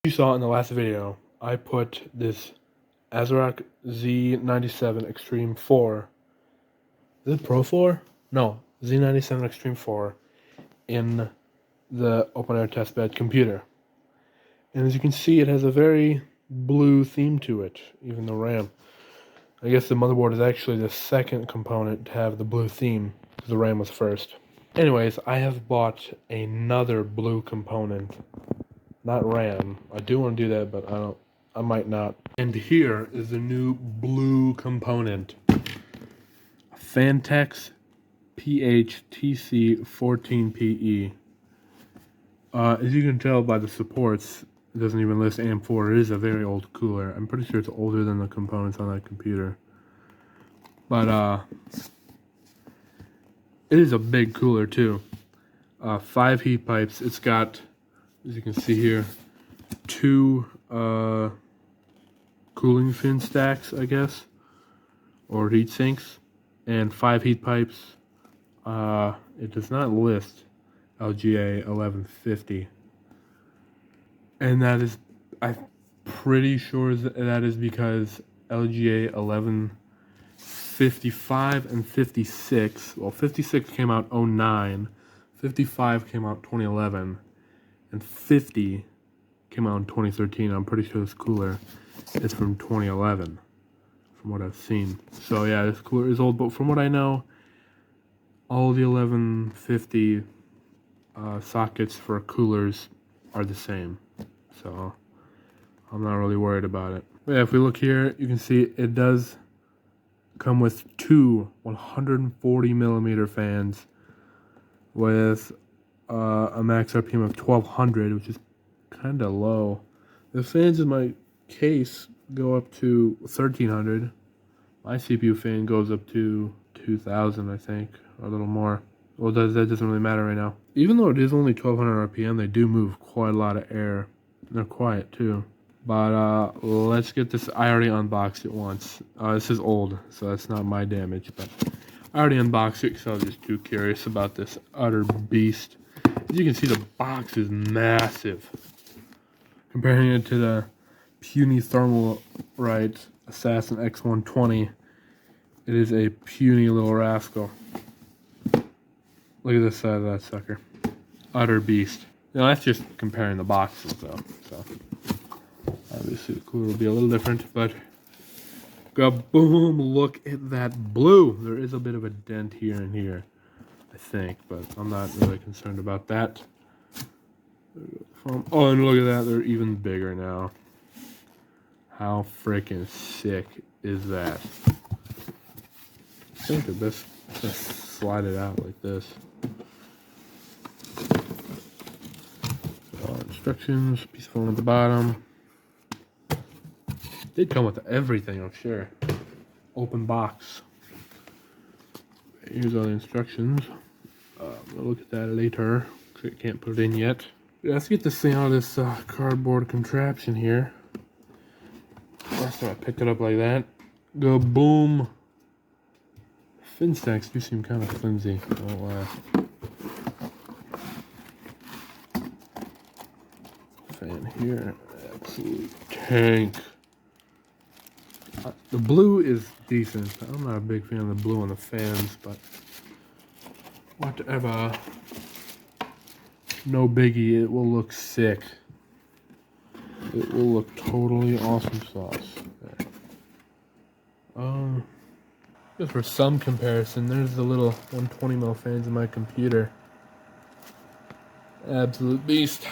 You saw in the last video, I put this ASRock Z97 Extreme 4. Is it Pro 4? No, Z97 Extreme 4 in the open air testbed computer. And as you can see, it has a very blue theme to it, even the RAM. I guess the motherboard is actually the second component to have the blue theme, because the RAM was first. Anyways, I have bought another blue component. Not RAM. I do want to do that, but I might not. And here is the new blue component. Fantex PHTC14PE. As you can tell by the supports, it doesn't even list AM4. It is a very old cooler. I'm pretty sure it's older than the components on that computer. But it is a big cooler too. 5 heat pipes. It's got, as you can see here, 2 cooling fin stacks, I guess, or heat sinks, and 5 heat pipes. It does not list LGA 1150, and that is, I'm pretty sure that is because LGA 1155 and 56, well, 56 came out 09, 55 came out 2011, and 50 came out in 2013. I'm pretty sure this cooler is from 2011, from what I've seen. So yeah, this cooler is old, but from what I know, all the 1150 sockets for coolers are the same. So I'm not really worried about it. But yeah, if we look here, you can see it does come with 2 140 millimeter fans with a max RPM of 1200, which is kind of low. The fans in my case go up to 1300. My CPU fan goes up to 2000, I think, or a little more. Well, that doesn't really matter right now. Even though it is only 1200 RPM, they do move quite a lot of air. They're quiet too. But let's get this. I already unboxed it once. This is old, so that's not my damage, but I already unboxed it because I was just too curious about this utter beast. As you can see, the box is massive. Comparing it to the puny Thermalright Assassin X120, it is a puny little rascal. Look at this side of that sucker. Utter beast. You know, that's just comparing the boxes though. So obviously the cooler will be a little different, but boom, look at that blue. There is a bit of a dent here and here, I think, but I'm not really concerned about that. Oh, and look at that, they're even bigger now. How freaking sick is that? I think that this just slide it out like this. Instructions, piece of foam at the bottom. Did come with everything, I'm sure. Open box. Here's all the instructions. We'll look at that later, because I can't put it in yet. Yeah, let's get this thing out of this cardboard contraption here. Last time I picked it up like that. Go boom. Fin stacks do seem kind of flimsy. Fan here. Absolute tank. The blue is decent. I'm not a big fan of the blue on the fans, but whatever. No biggie, it will look sick. It will look totally awesome sauce. Just for some comparison, there's the little 120mm fans in my computer. Absolute beast.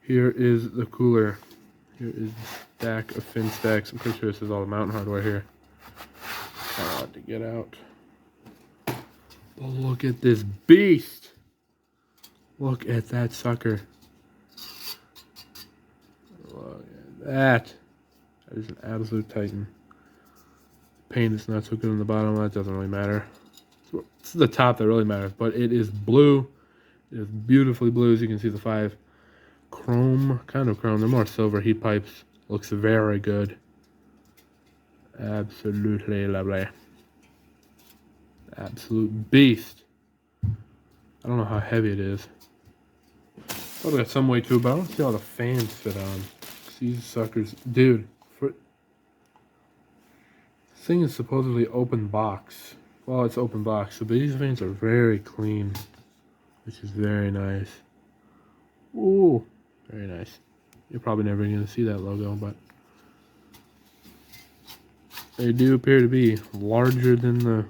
Here is the cooler. Here is the stack of fin stacks. I'm pretty sure this is all the mountain hardware here. Hard to get out. But look at this beast. Look at that sucker. Look at that. That is an absolute titan. Paint is not so good on the bottom. That doesn't really matter. This is the top that really matters. But it is blue. It is beautifully blue. As you can see, the 5 chrome, kind of chrome. They're more silver heat pipes. Looks very good. Absolutely lovely. Absolute beast. I don't know how heavy it is. Probably got some weight too, but I don't see how the fans fit on. These suckers, dude. This thing is supposedly open box. Well, it's open box, so these fans are very clean, which is very nice. Ooh, very nice. You're probably never going to see that logo, but they do appear to be larger than the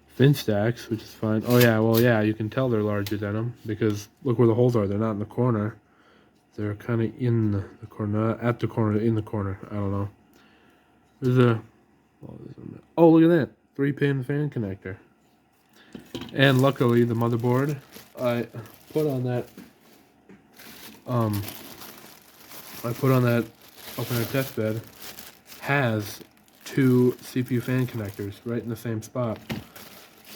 fin stacks, which is fine. Oh yeah, well yeah, you can tell they're larger than them because look where the holes are. They're not in the corner. They're kind of in the corner, not at the corner, in the corner. I don't know. Oh, look at that. 3-pin fan connector. And luckily, the motherboard I put on that up in our test bed has 2 CPU fan connectors right in the same spot.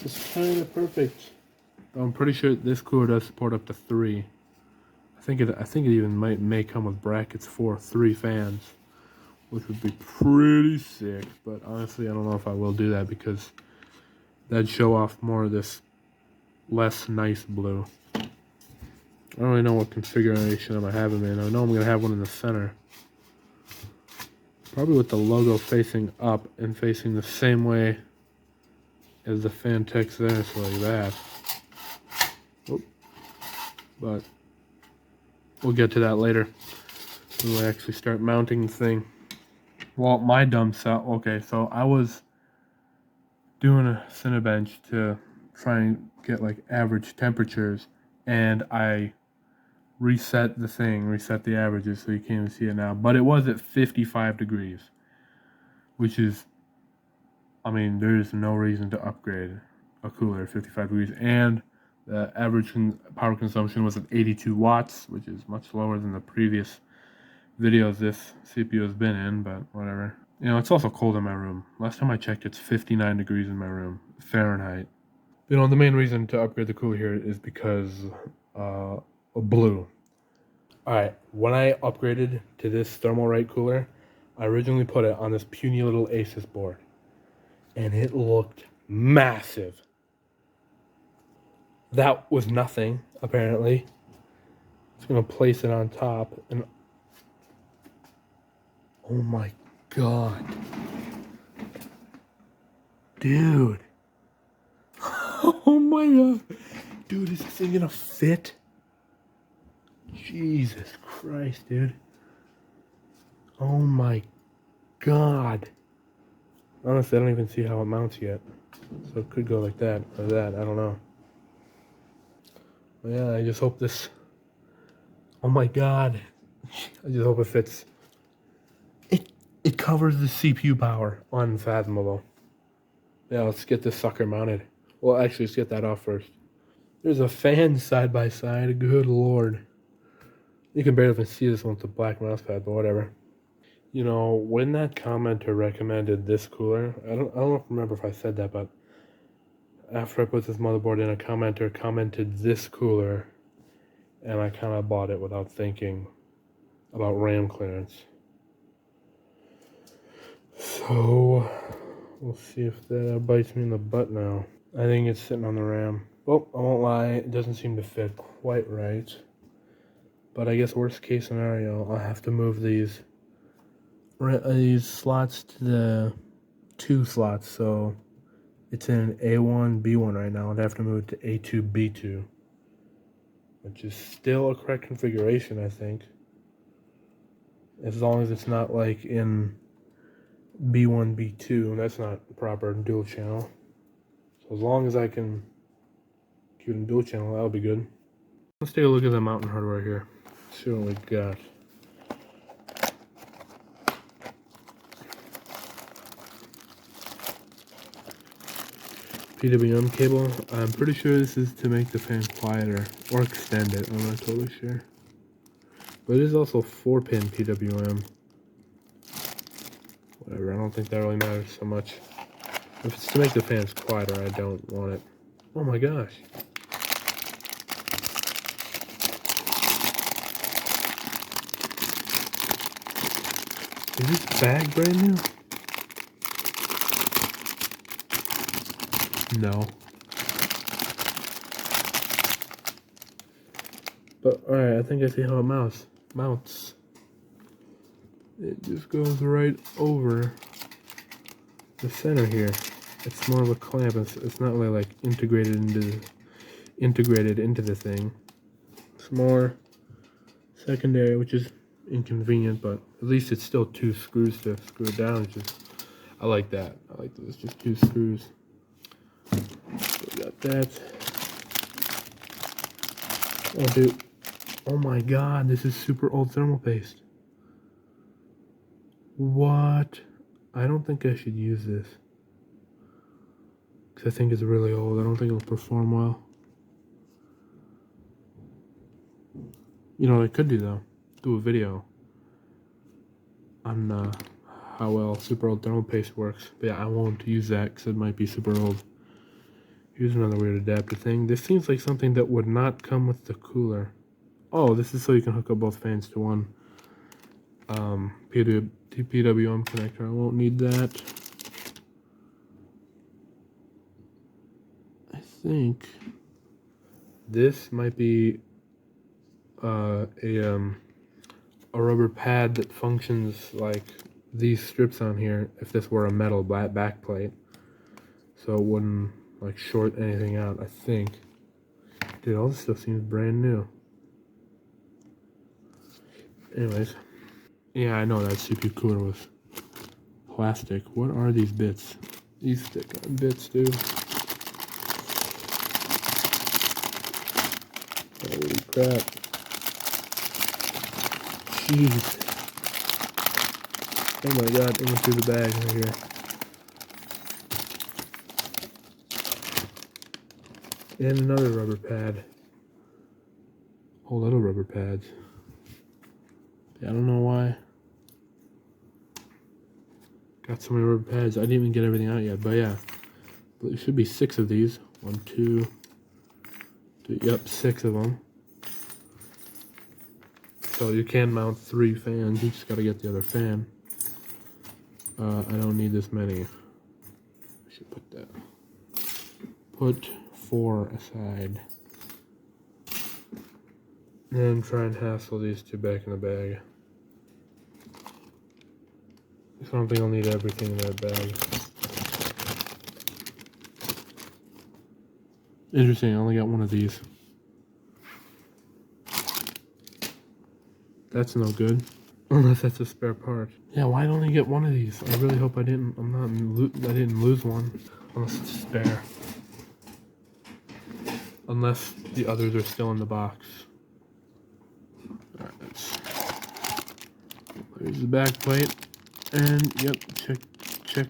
It's kind of perfect. I'm pretty sure this cooler does support up to 3. I think it even may come with brackets for 3 fans, which would be pretty sick. But honestly, I don't know if I will do that because that'd show off more of this less nice blue. I don't really know what configuration I'm gonna have them in. I know I'm gonna have one in the center, probably with the logo facing up and facing the same way as the fan text there, so like that. Oop. But we'll get to that later when we actually start mounting the thing. Well, my dumb self. Okay, so I was doing a Cinebench to try and get like average temperatures, and I reset the averages so you can't even see it now. But it was at 55 degrees, which is, I mean, there's no reason to upgrade a cooler at 55 degrees. And the average power consumption was at 82 watts, which is much lower than the previous videos this CPU has been in, but whatever. You know, it's also cold in my room. Last time I checked, it's 59 degrees in my room, Fahrenheit. You know, the main reason to upgrade the cooler here is because of blue. Alright, when I upgraded to this Thermalright cooler, I originally put it on this puny little Asus board. And it looked massive. That was nothing, apparently. Just gonna place it on top and oh my god. Dude. Oh my god. Dude, is this thing gonna fit? Jesus Christ, dude. Oh my god. Honestly, I don't even see how it mounts yet. So it could go like that or that, I don't know. But yeah, I just hope this... Oh my god. I just hope it fits. It covers the CPU power. Unfathomable. Yeah, let's get this sucker mounted. Well, actually, let's get that off first. There's a fan side by side. Good lord. You can barely even see this one with the black mouse pad, but whatever. You know, when that commenter recommended this cooler, I don't remember if I said that, but after I put this motherboard in, a commenter commented this cooler, and I kind of bought it without thinking about RAM clearance. So, we'll see if that bites me in the butt now. I think it's sitting on the RAM. Well, I won't lie, it doesn't seem to fit quite right. But I guess worst case scenario, I'll have to move these slots to the 2 slots. So it's in A1, B1 right now. I'd have to move it to A2, B2. Which is still a correct configuration, I think. As long as it's not like in B1, B2, that's not proper dual channel. So as long as I can keep it in dual channel, that'll be good. Let's take a look at the mountain hardware here. See what we got. PWM cable. I'm pretty sure this is to make the fan quieter or extend it. I'm not totally sure. But it is also 4-pin PWM. Whatever, I don't think that really matters so much. If it's to make the fans quieter, I don't want it. Oh my gosh. Is this bag brand new? No. But alright, I think I see how it mounts. It just goes right over the center here. It's more of a clamp. It's not really like integrated into the thing. It's more secondary, which is inconvenient, but at least it's still 2 screws to screw it down. It's just, I like that. I like that it's just 2 screws. So we got that. Oh, dude. Oh my god, this is super old thermal paste. What? I don't think I should use this. Because I think it's really old. I don't think it'll perform well. You know what I could do though? Do a video on how well super old thermal paste works. But yeah, I won't use that because it might be super old. Here's another weird adapter thing. This seems like something that would not come with the cooler. Oh, this is so you can hook up both fans to one PWM connector. I won't need that. I think this might be a rubber pad that functions like these strips on here if this were a metal back plate, so it wouldn't like short anything out. I think. Dude, all this stuff seems brand new. Anyways, yeah, I know that CPU cooler was plastic. What are these bits? These stick-on bits, dude. Holy crap. Jeez. Oh my god, it went through the bag right here. And another rubber pad. Whole lot of rubber pads. Yeah, I don't know why. Got so many rubber pads. I didn't even get everything out yet, but yeah. There should be 6 of these. 1, 2, 3, yep, 6 of them. So you can mount 3 fans. You just gotta get the other fan. I don't need this many. I should put that. Put 4 aside. And try and hassle these 2 back in the bag. I don't think I'll need everything in that bag. Interesting, I only got 1 of these. That's no good. Unless that's a spare part. Yeah, why don't I get 1 of these? I really hope I didn't. I didn't lose one. Unless it's spare. Unless the others are still in the box. Alright, there's the back plate. And yep, check.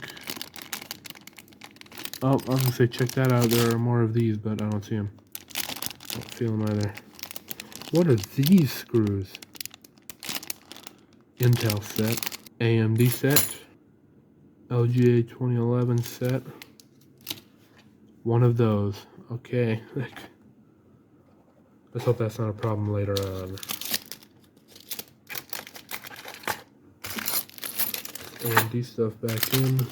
Oh, I was gonna say check that out. There are more of these, but I don't see them. Don't feel them either. What are these screws? Intel set, AMD set, LGA 2011 set. 1 of those. Okay. Let's hope that's not a problem later on. AMD stuff back in.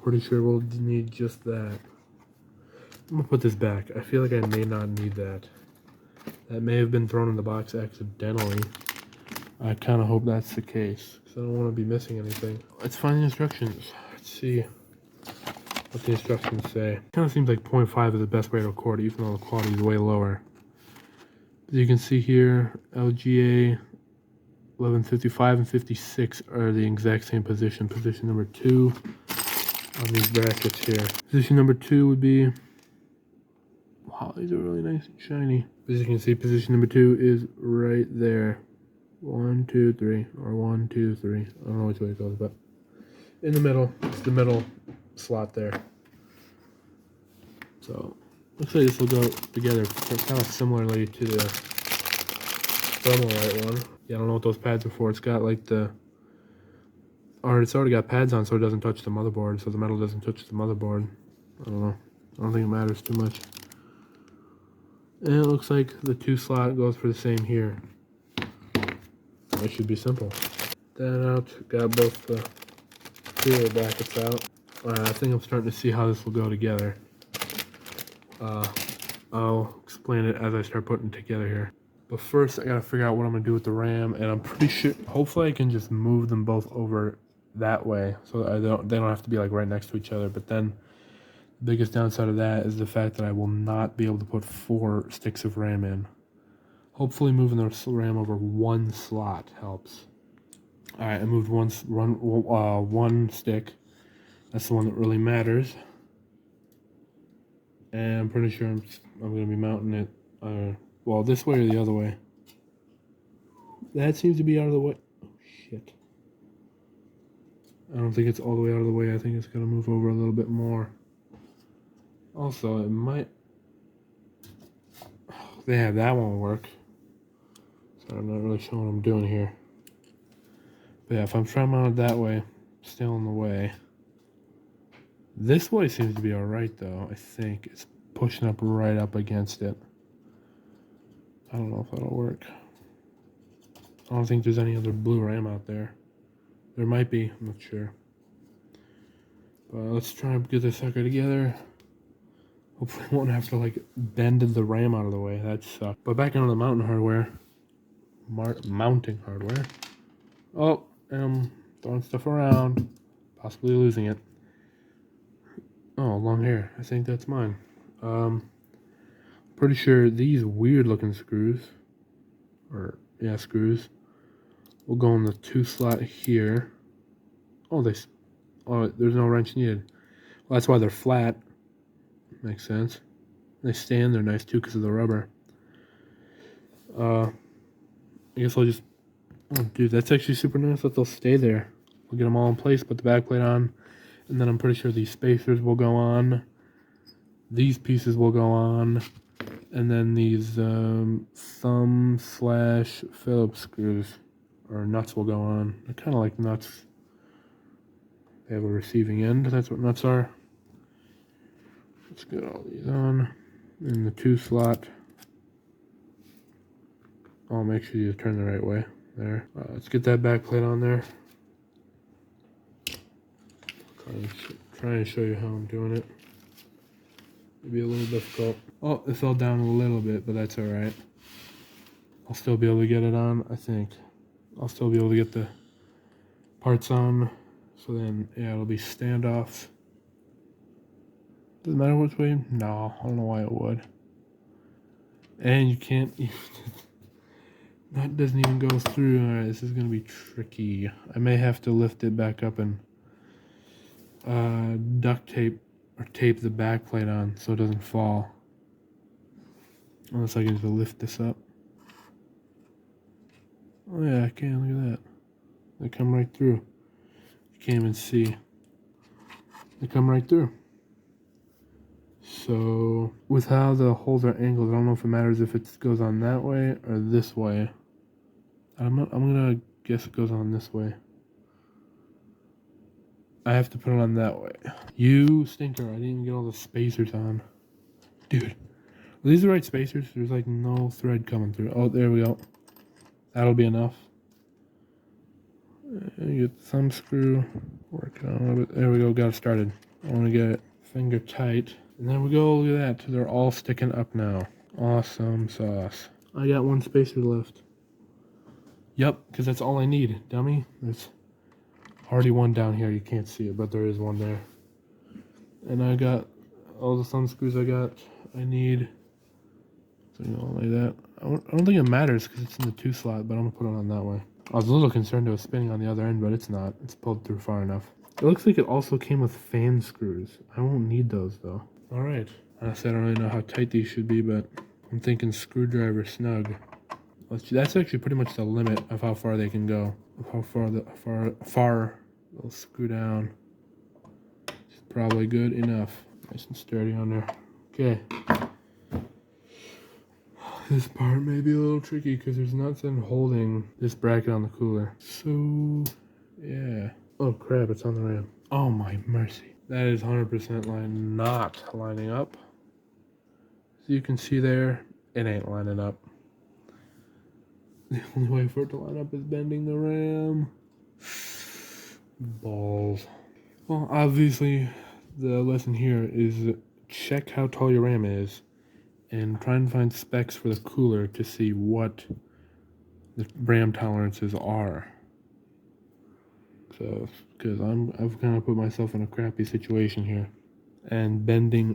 Pretty sure we'll need just that. I'm gonna put this back. I feel like I may not need that. That may have been thrown in the box accidentally. I kind of hope that's the case, because I don't want to be missing anything. Let's find the instructions. Let's see what the instructions say. It kind of seems like 0.5 is the best way to record, even though the quality is way lower. As you can see here, LGA 1155 and 56 are the exact same position. Position number 2 on these brackets here. Position number 2 would be... Wow, these are really nice and shiny. As you can see, position number 2 is right there. 1, 2, 3, or 1, 2, 3. I don't know which way it goes, but in the middle, it's the middle slot there. So looks like this will go together kind of similarly to the Thermalite one. Yeah, I don't know what those pads are for. It's got like it's already got pads on, so it doesn't touch the motherboard, so the metal doesn't touch the motherboard. I don't know. I don't think it matters too much. And it looks like the 2 slot goes for the same here. It should be simple. That out, got both the cooler brackets out. I think I'm starting to see how this will go together. I'll explain it as I start putting it together here. But first, I gotta figure out what I'm gonna do with the RAM, and I'm pretty sure, hopefully I can just move them both over that way, so they don't have to be like right next to each other. But then, the biggest downside of that is the fact that I will not be able to put 4 sticks of RAM in. Hopefully moving the RAM over one slot helps. Alright, I moved one stick. That's the one that really matters. And I'm pretty sure I'm going to be mounting it, well, this way or the other way. That seems to be out of the way. Oh, shit. I don't think it's all the way out of the way. I think it's going to move over a little bit more. Also, it might... Yeah, that won't work. So I'm not really sure what I'm doing here. But yeah, if I'm trying to mount it that way, still in the way. This way seems to be alright though, I think. It's pushing up right up against it. I don't know if that'll work. I don't think there's any other blue RAM out there. There might be, I'm not sure. But let's try and get this sucker together. Hopefully I won't have to like bend the RAM out of the way. That sucks. But back into the mounting hardware. Mounting hardware. Oh, I'm throwing stuff around. Possibly losing it. Oh, long hair. I think that's mine. Pretty sure these weird looking screws, screws, will go in the 2 slot here. Oh, there's no wrench needed. Well, that's why they're flat. Makes sense. They stand, they're nice too because of the rubber. I guess I'll just, oh dude, that's actually super nice that they'll stay there. We'll get them all in place, put the backplate on, and then I'm pretty sure these spacers will go on. These pieces will go on. And then these thumb/Phillips screws or nuts will go on. They're kind of like nuts. They have a receiving end. That's what nuts are. Let's get all these on in the 2 slot. I'll make sure you turn the right way. There. Let's get that back plate on there. Try and show you how I'm doing it. It'll be a little difficult. Oh, it fell down a little bit, but that's alright. I'll still be able to get it on, I think. I'll still be able to get the parts on. So then, yeah, it'll be standoffs. Doesn't matter which way. No, I don't know why it would. And you can't... that doesn't even go through. Alright, this is going to be tricky. I may have to lift it back up and duct tape or tape the back plate on so it doesn't fall. Unless I can just lift this up. Oh yeah, I can. Look at that. They come right through. You can't even see. They come right through. So, with how the holes are angled, I don't know if it matters if it goes on that way or this way. I'm gonna guess it goes on this way. I have to put it on that way. You stinker, I didn't even get all the spacers on. Dude, are these the right spacers? There's like no thread coming through. Oh, there we go. That'll be enough. You get the thumb screw. Work it on a little bit. There we go, got it started. I want to get it finger tight. And there we go, look at that. They're all sticking up now. Awesome sauce. I got 1 spacer left. Yep, because that's all I need, dummy. There's already one down here. You can't see it, but there is one there. And I got all the thumb screws I need. So, you know, like that. I don't think it matters because it's in the 2 slot, but I'm going to put it on that way. I was a little concerned it was spinning on the other end, but it's not. It's pulled through far enough. It looks like it also came with fan screws. I won't need those, though. Alright. Honestly, I don't really know how tight these should be, but I'm thinking screwdriver snug. That's actually pretty much the limit of how far they can go. Of how far they'll screw down. It's probably good enough. Nice and sturdy on there. Okay. This part may be a little tricky because there's nuts in holding this bracket on the cooler. So, yeah. Oh crap, it's on the RAM. Oh my mercy. That is 100% not lining up. As you can see there, it ain't lining up. The only way for it to line up is bending the RAM. Balls. Well, obviously, the lesson here is check how tall your RAM is and try and find specs for the cooler to see what the RAM tolerances are. So, because I've kind of put myself in a crappy situation here, and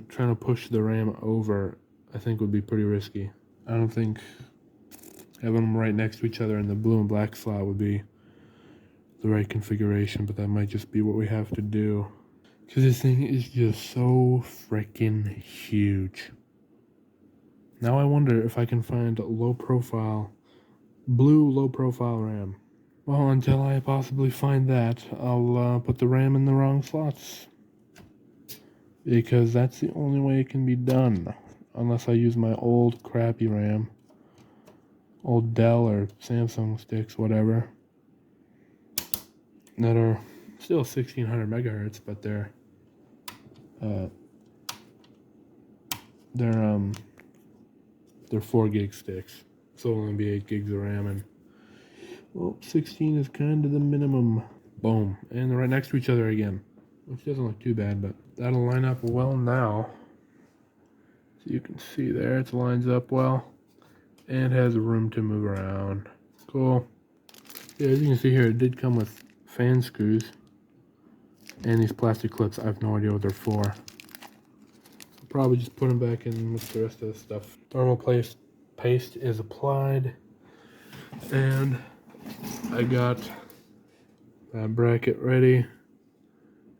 trying to push the RAM over, I think would be pretty risky. I don't think having them right next to each other in the blue and black slot would be the right configuration, but that might just be what we have to do. Because this thing is just so freaking huge. Now I wonder if I can find blue low profile RAM. Well, until I possibly find that, I'll put the RAM in the wrong slots. Because that's the only way it can be done. Unless I use my old crappy RAM. Old Dell or Samsung sticks, whatever. That are still 1600 megahertz, but they're 4 gig sticks. So it'll only be 8 gigs of RAM, and well, 16 is kind of the minimum. Boom. And they're right next to each other again, which doesn't look too bad, but that'll line up well now. So you can see there, it lines up well and has room to move around. Cool. Yeah, as you can see here, it did come with fan screws and these plastic clips. I have no idea what they're for. I'll probably just put them back in with the rest of the stuff. Thermal paste is applied, and I got that bracket ready.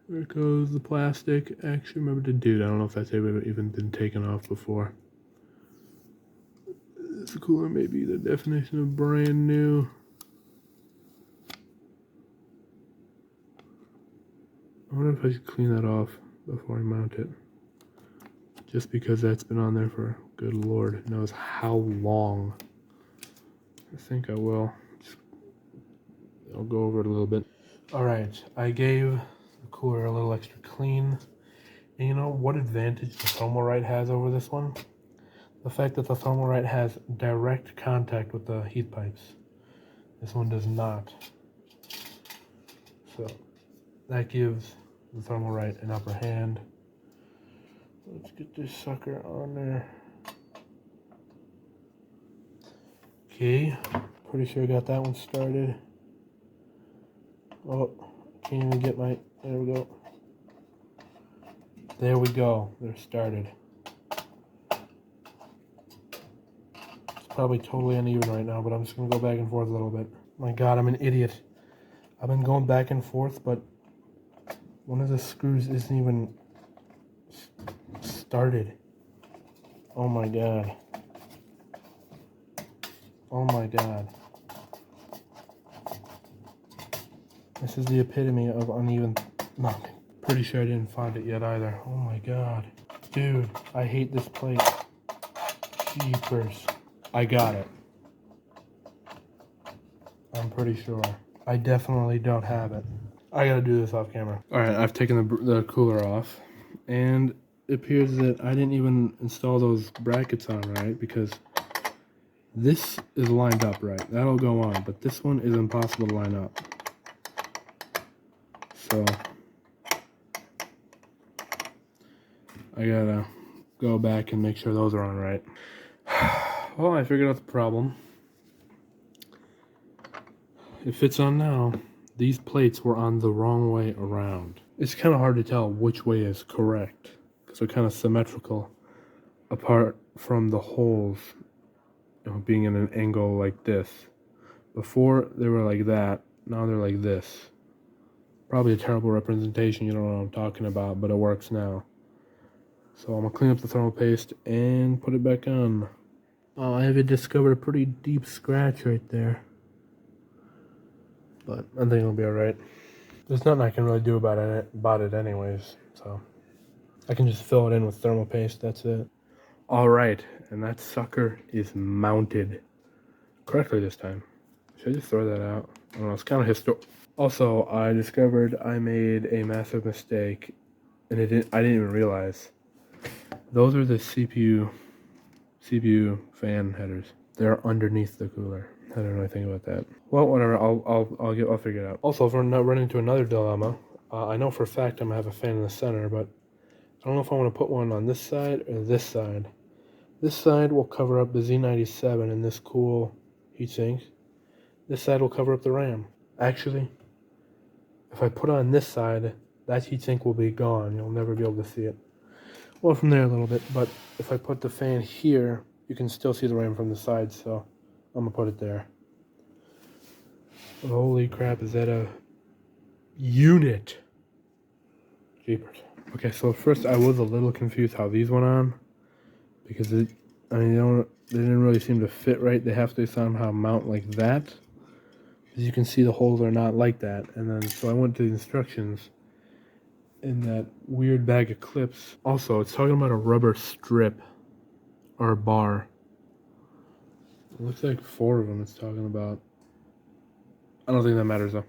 There goes the plastic. Actually, remember to do that. I don't know if that's even been taken off before. This cooler may be the definition of brand new. I wonder if I should clean that off before I mount it. Just because that's been on there for, good lord, knows how long. I think I will. I'll go over it a little bit. Alright, I gave the cooler a little extra clean. And you know what advantage the Thermalright has over this one? The fact that the Thermalright has direct contact with the heat pipes. This one does not. So that gives the Thermalright an upper hand. Let's get this sucker on there. Okay, pretty sure I got that one started. Oh, can't even get my, there we go. There we go, they're started. It's probably totally uneven right now, but I'm just gonna go back and forth a little bit. My God, I'm an idiot. I've been going back and forth, but one of the screws isn't even started. Oh my God. Oh my God. This is the epitome of uneven mounting. Pretty sure I didn't find it yet either. Oh my God. Dude, I hate this plate. Jeepers. I got it. I'm pretty sure. I definitely don't have it. I gotta do this off camera. Alright, I've taken the cooler off, and it appears that I didn't even install those brackets on right, because this is lined up right. That'll go on, but this one is impossible to line up. So I gotta go back and make sure those are on right. Well, I figured out the problem. It fits on now. These plates were on the wrong way around. It's kind of hard to tell which way is correct, because they're kind of symmetrical apart from the holes, you know, being in an angle like this. Before they were like that, now they're like this. Probably a terrible representation, you don't know what I'm talking about, but it works now. So I'm gonna clean up the thermal paste and put it back on. Oh, I have discovered a pretty deep scratch right there, but I think it'll be alright. There's nothing I can really do about it anyways, so I can just fill it in with thermal paste, that's it. Alright, and that sucker is mounted correctly this time. Should I just throw that out? I don't know, it's kind of historic. Also, I discovered I made a massive mistake, and I didn't even realize. Those are the CPU fan headers. They're underneath the cooler. I didn't really think about that. Well, whatever. I'll figure it out. Also, if we're not running into another dilemma, I know for a fact I'm gonna have a fan in the center, but I don't know if I want to put one on this side or this side. This side will cover up the Z97 in this cool heatsink. This side will cover up the RAM. Actually, if I put on this side, that heatsink will be gone. You'll never be able to see it. Well, from there a little bit, but if I put the fan here, you can still see the RAM from the side, so I'm gonna put it there. Holy crap, is that a unit? Jeepers. Okay, so at first I was a little confused how these went on, because they didn't really seem to fit right. They have to somehow mount like that. As you can see, the holes are not like that. And then, so I went to the instructions in that weird bag of clips. Also, it's talking about a rubber strip or a bar. It looks like 4 of them it's talking about. I don't think that matters though.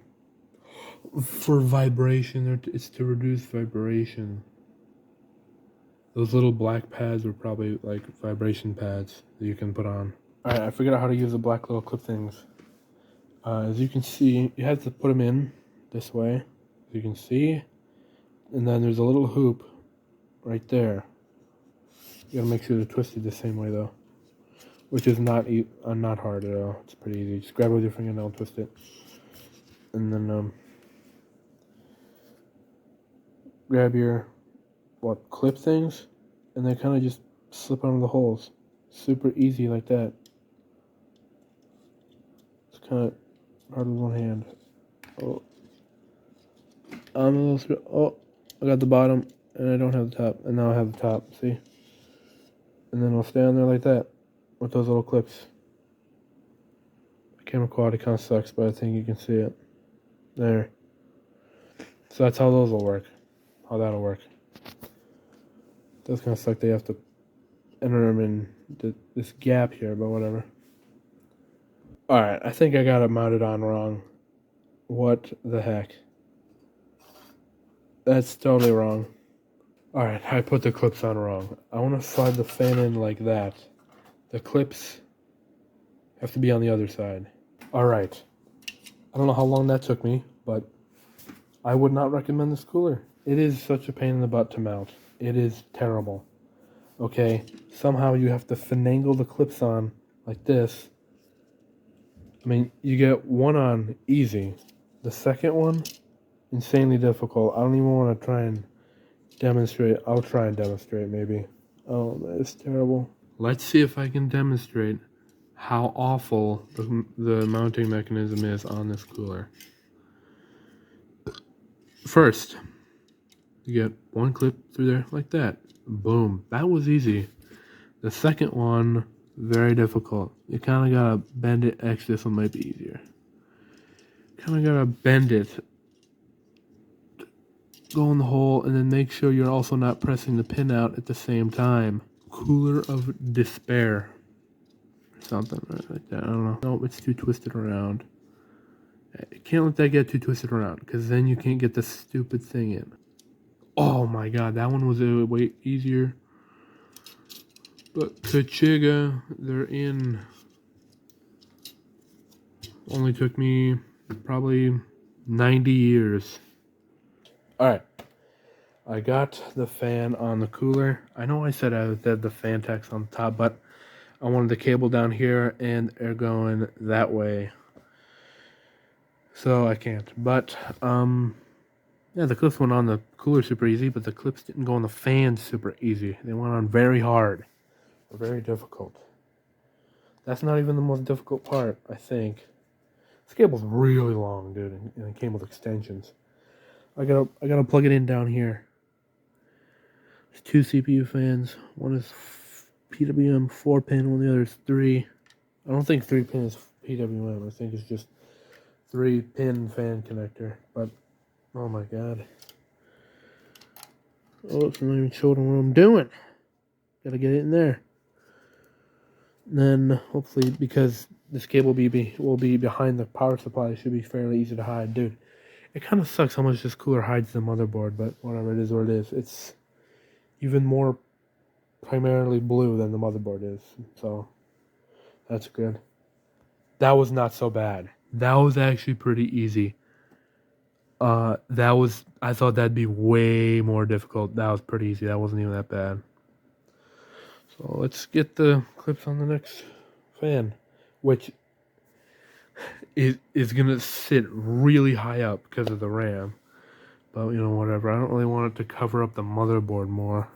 For vibration, it's to reduce vibration. Those little black pads were probably like vibration pads that you can put on. Alright, I figured out how to use the black little clip things. As you can see, you have to put them in this way, as you can see. And then there's a little hoop right there. You gotta make sure they're twisted the same way though. Which is not hard at all. It's pretty easy. Just grab it with your fingernail and twist it. And then grab your clip things, and they kind of just slip onto the holes. Super easy like that. It's kind of hard with one hand. Oh, I'm a little. Oh, I got the bottom, and I don't have the top, and now I have the top. See, and then it'll stay on there like that with those little clips. The camera quality kind of sucks, but I think you can see it there. So that's how those will work. How that'll work. It does kind of suck. They have to enter them in this gap here, but whatever. Alright, I think I got it mounted on wrong. What the heck? That's totally wrong. Alright, I put the clips on wrong. I want to slide the fan in like that. The clips have to be on the other side. Alright. I don't know how long that took me, but I would not recommend this cooler. It is such a pain in the butt to mount. It is terrible. Okay, somehow you have to finagle the clips on like this. I mean, you get one on easy. The second one, insanely difficult. I don't even want to try and demonstrate. I'll try and demonstrate maybe. Oh, that is terrible. Let's see if I can demonstrate how awful the mounting mechanism is on this cooler. First, you get one clip through there like that. Boom. That was easy. The second one, very difficult. You kind of gotta bend it. Actually, this one might be easier. Kind of gotta bend it. Go in the hole and then make sure you're also not pressing the pin out at the same time. Cooler of despair. Or something right like that. I don't know. No, it's too twisted around. You can't let that get too twisted around, because then you can't get the stupid thing in. Oh my god, that one was way easier. But Kachiga, they're in. Only took me probably 90 years. Alright. I got the fan on the cooler. I know I said I had the fan text on the top, but I wanted the cable down here and they're going that way. So I can't. But, yeah, the clips went on the cooler super easy, but the clips didn't go on the fan super easy. They went on very hard. Or very difficult. That's not even the most difficult part, I think. This cable's really long, dude, and it came with extensions. I gotta plug it in down here. There's 2 CPU fans. One is PWM 4-pin, one the other is 3. I don't think 3-pin is PWM. I think it's just 3-pin fan connector. But oh my god. Oh, it's not even showing what I'm doing. Gotta get it in there. And then hopefully, because this cable will be behind the power supply, it should be fairly easy to hide. Dude, it kind of sucks how much this cooler hides the motherboard, but whatever, it is what it is. It's even more primarily blue than the motherboard is, so that's good. That was not so bad. That was actually pretty easy. I thought that'd be way more difficult. That was pretty easy. That wasn't even that bad. So let's get the clips on the next fan, which is gonna sit really high up because of the RAM. But you know, whatever. I don't really want it to cover up the motherboard more.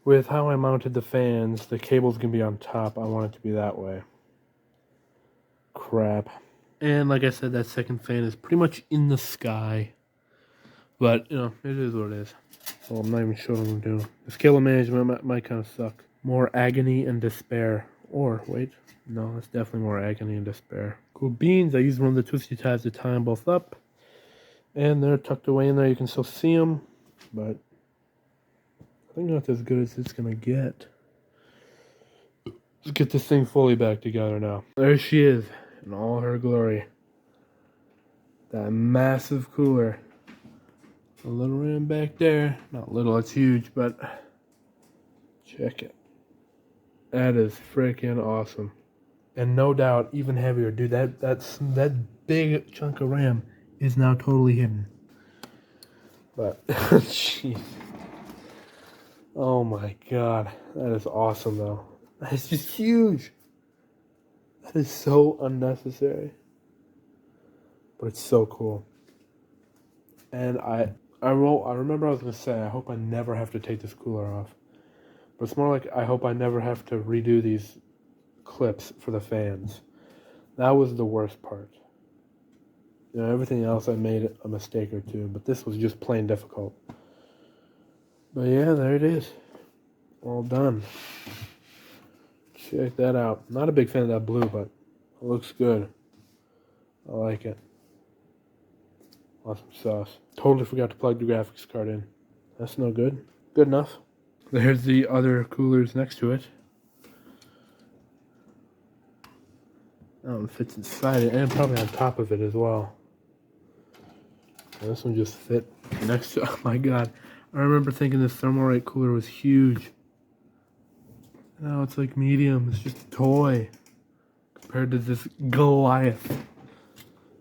With how I mounted the fans, the cable's gonna be on top. I want it to be that way. Crap. And like I said, that second fan is pretty much in the sky. But, you know, it is what it is. Well, I'm not even sure what I'm doing. This cable management might kind of suck. More agony and despair. Or, wait. No, it's definitely more agony and despair. Cool beans. I used one of the twisty ties to tie them both up. And they're tucked away in there. You can still see them. But I think that's as good as it's going to get. Let's get this thing fully back together now. There she is in all her glory. That massive cooler. A little RAM back there. Not little, it's huge, but check it. That is freaking awesome. And no doubt, even heavier. Dude, that big chunk of RAM is now totally hidden. But, jeez. Oh my god. That is awesome, though. That is just huge. That is so unnecessary. But it's so cool. And I remember I was going to say, I hope I never have to take this cooler off. But it's more like, I hope I never have to redo these clips for the fans. That was the worst part. You know, everything else I made a mistake or two, but this was just plain difficult. But yeah, there it is. All done. Check that out. Not a big fan of that blue, but it looks good. I like it. Awesome sauce. Totally forgot to plug the graphics card in. That's no good. Good enough. There's the other coolers next to it. That one fits inside it and probably on top of it as well. And this one just fit next to, oh my god. I remember thinking this Thermalright cooler was huge. Now it's like medium. It's just a toy compared to this Goliath.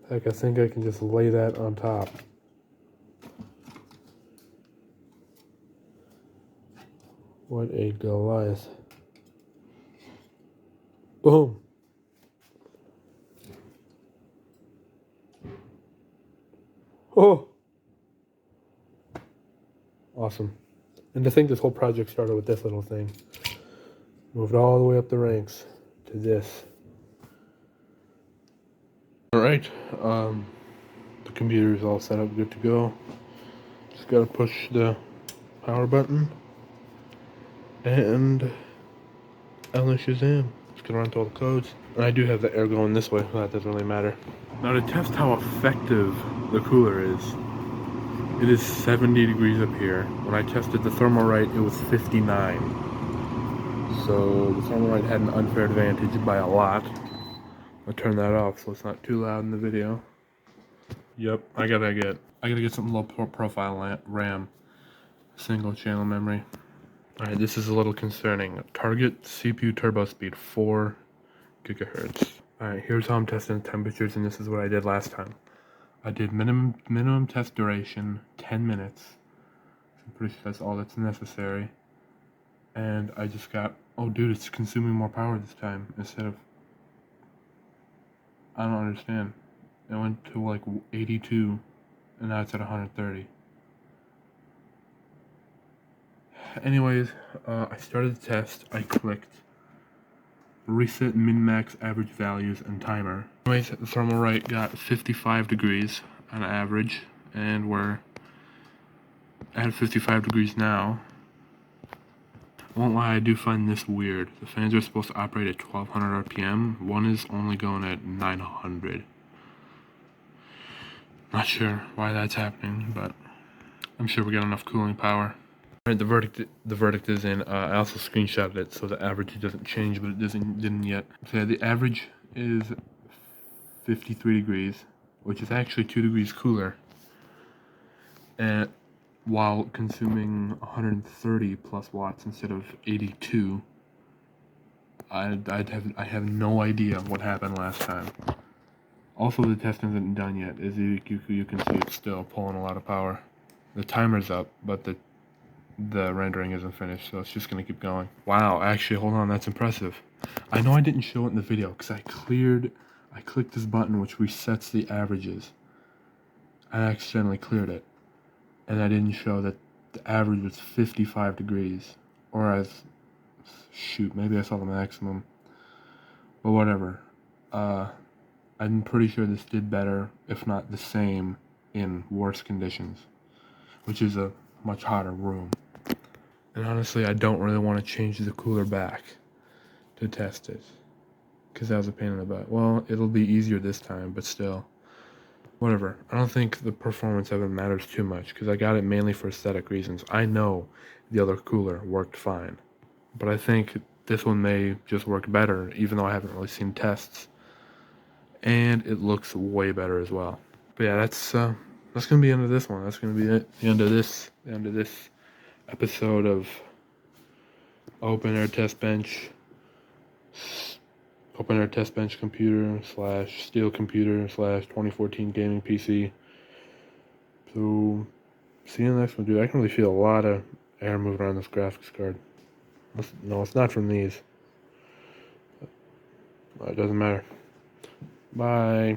Heck, I think I can just lay that on top. What a Goliath. Boom. Oh. Awesome. And to think this whole project started with this little thing. Moved all the way up the ranks to this. Alright, the computer is all set up, good to go. Just gotta push the power button. And Ellen Shazam. Just gonna run through all the codes. And I do have the air going this way, so that doesn't really matter. Now to test how effective the cooler is, it is 70 degrees up here. When I tested the Thermalright, it was 59. So the Thermalright had an unfair advantage by a lot. I'll turn that off so it's not too loud in the video. Yep, I gotta get some low profile RAM. Single channel memory. Alright, this is a little concerning. Target CPU turbo speed 4 gigahertz. Alright, here's how I'm testing the temperatures, and this is what I did last time. I did minimum test duration 10 minutes. I'm pretty sure that's all that's necessary. And I just got, oh dude, it's consuming more power this time instead of, I don't understand. It went to like 82 and now it's at 130. Anyways, I started the test. I clicked reset min-max average values and timer. Anyways, the Thermalright got 55 degrees on average, and we're at 55 degrees now. I won't lie, I do find this weird. The fans are supposed to operate at 1200 RPM. One is only going at 900. Not sure why that's happening, but I'm sure we got enough cooling power. Alright, the verdict is in. I also screenshotted it so the average doesn't change, but it didn't yet. So yeah, the average is 53 degrees, which is actually 2 degrees cooler, and while consuming 130 plus watts instead of 82. I have no idea what happened last time. Also, the testing isn't done yet. As you can see, it's still pulling a lot of power. The timer's up, but the the rendering isn't finished, so it's just gonna keep going. Wow, actually, hold on, that's impressive. I know I didn't show it in the video because I clicked this button which resets the averages. I accidentally cleared it, and I didn't show that the average was 55 degrees, or shoot, maybe I saw the maximum, but whatever. I'm pretty sure this did better, if not the same, in worse conditions, which is a much hotter room. And honestly, I don't really want to change the cooler back to test it, because that was a pain in the butt. Well, it'll be easier this time, but still. Whatever. I don't think the performance of it matters too much, because I got it mainly for aesthetic reasons. I know the other cooler worked fine, but I think this one may just work better, even though I haven't really seen tests. And it looks way better as well. But yeah, that's gonna be the end of this one. That's gonna be it. The end of this episode of open air test bench computer / steel computer / 2014 gaming PC. So see you in the next one, dude. I can really feel a lot of air moving around this graphics card. No, it's not from these. It doesn't matter. Bye.